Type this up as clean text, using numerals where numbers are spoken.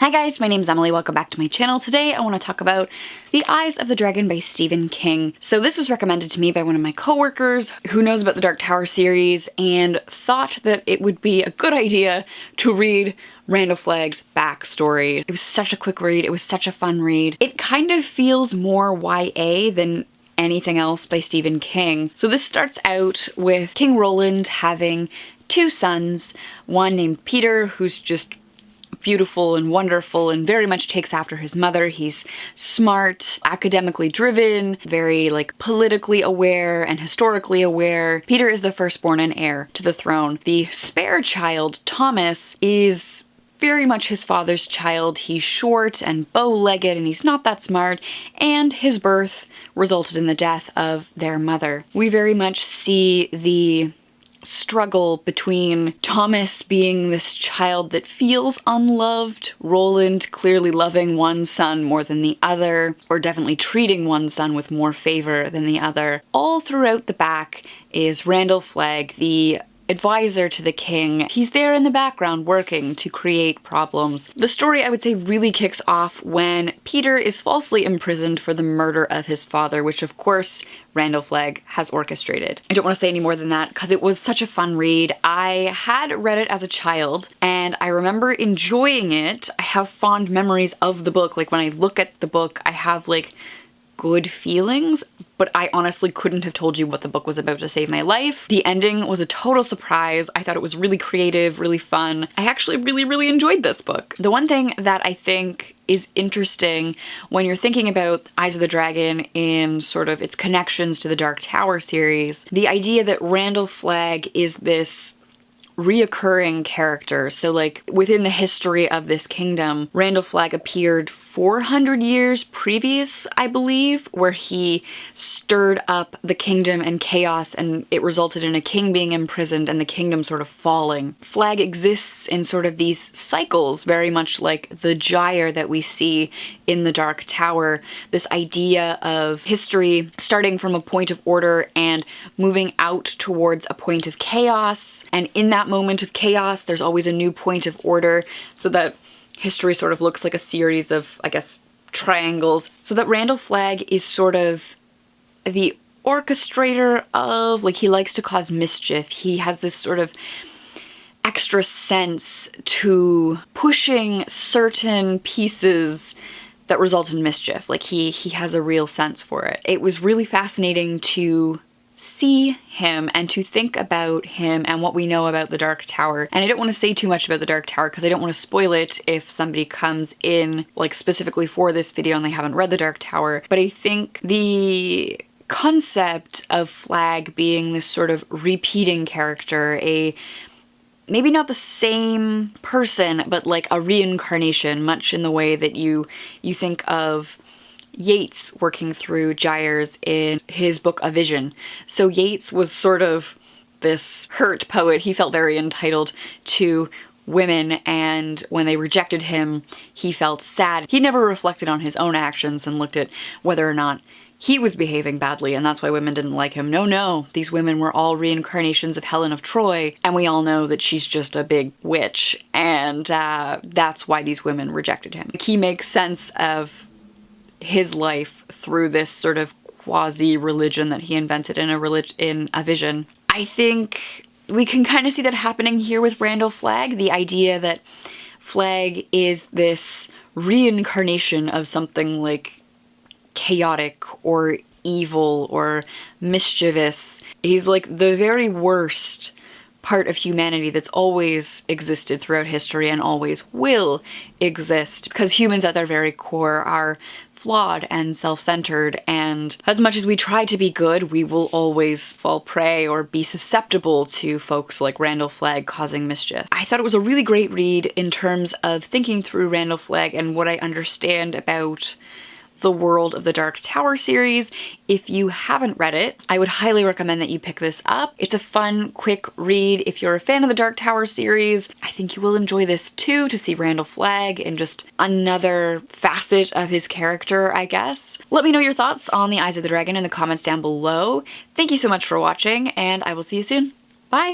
Hi guys, my name's Emily, welcome back to my channel. Today I want to talk about The Eyes of the Dragon by Stephen King. So this was recommended to me by one of my coworkers who knows about the Dark Tower series and thought that it would be a good idea to read Randal Flagg's backstory. It was such a quick read, it was such a fun read. It kind of feels more YA than anything else by Stephen King. So this starts out with King Roland having two sons, one named Peter, who's just beautiful and wonderful and very much takes after his mother. He's smart, academically driven, very politically aware and historically aware. Peter is the firstborn and heir to the throne. The spare child, Thomas, is very much his father's child. He's short and bow-legged and he's not that smart, and his birth resulted in the death of their mother. We very much see the struggle between Thomas being this child that feels unloved, Roland clearly loving one son more than the other, or definitely treating one son with more favor than the other. All throughout the back is Randal Flagg, the advisor to the king. He's there in the background working to create problems. The story, I would say, really kicks off when Peter is falsely imprisoned for the murder of his father, which of course Randal Flagg has orchestrated. I don't want to say any more than that because it was such a fun read. I had read it as a child and I remember enjoying it. I have fond memories of the book. When I look at the book, I have good feelings, but I honestly couldn't have told you what the book was about to save my life. The ending was a total surprise. I thought it was really creative, really fun. I actually really enjoyed this book. The one thing that I think is interesting when you're thinking about Eyes of the Dragon in sort of its connections to the Dark Tower series, the idea that Randal Flagg is this reoccurring character. So within the history of this kingdom, Randal Flagg appeared 400 years previous, I believe, where he stirred up the kingdom and chaos, and it resulted in a king being imprisoned and the kingdom sort of falling. Flagg exists in sort of these cycles, very much like the gyre that we see in the Dark Tower. This idea of history starting from a point of order and moving out towards a point of chaos, and in that moment of chaos there's always a new point of order, so that history sort of looks like a series of, I guess, triangles. So that Randal Flagg is sort of the orchestrator of, he likes to cause mischief. He has this sort of extra sense to pushing certain pieces that result in mischief. He has a real sense for it. It was really fascinating to see him and to think about him and what we know about the Dark Tower. And I don't want to say too much about the Dark Tower because I don't want to spoil it if somebody comes in specifically for this video and they haven't read the Dark Tower. But I think the concept of Flagg being this sort of repeating character, maybe not the same person, but a reincarnation, much in the way that you think of Yeats working through gyres in his book A Vision. So Yeats was sort of this hurt poet. He felt very entitled to women, and when they rejected him, he felt sad. He never reflected on his own actions and looked at whether or not he was behaving badly, and that's why women didn't like him. No, these women were all reincarnations of Helen of Troy, and we all know that she's just a big witch, and that's why these women rejected him. He makes sense of his life through this sort of quasi-religion that he invented in A Vision. I think we can kind of see that happening here with Randal Flagg, the idea that Flagg is this reincarnation of something chaotic or evil or mischievous. He's the very worst part of humanity that's always existed throughout history and always will exist, because humans at their very core are flawed and self-centered, and as much as we try to be good, we will always fall prey or be susceptible to folks like Randal Flagg causing mischief. I thought it was a really great read in terms of thinking through Randal Flagg and what I understand about the world of the Dark Tower series. If you haven't read it, I would highly recommend that you pick this up. It's a fun, quick read. If you're a fan of the Dark Tower series, I think you will enjoy this too, to see Randal Flagg in just another facet of his character, I guess. Let me know your thoughts on The Eyes of the Dragon in the comments down below. Thank you so much for watching, and I will see you soon. Bye!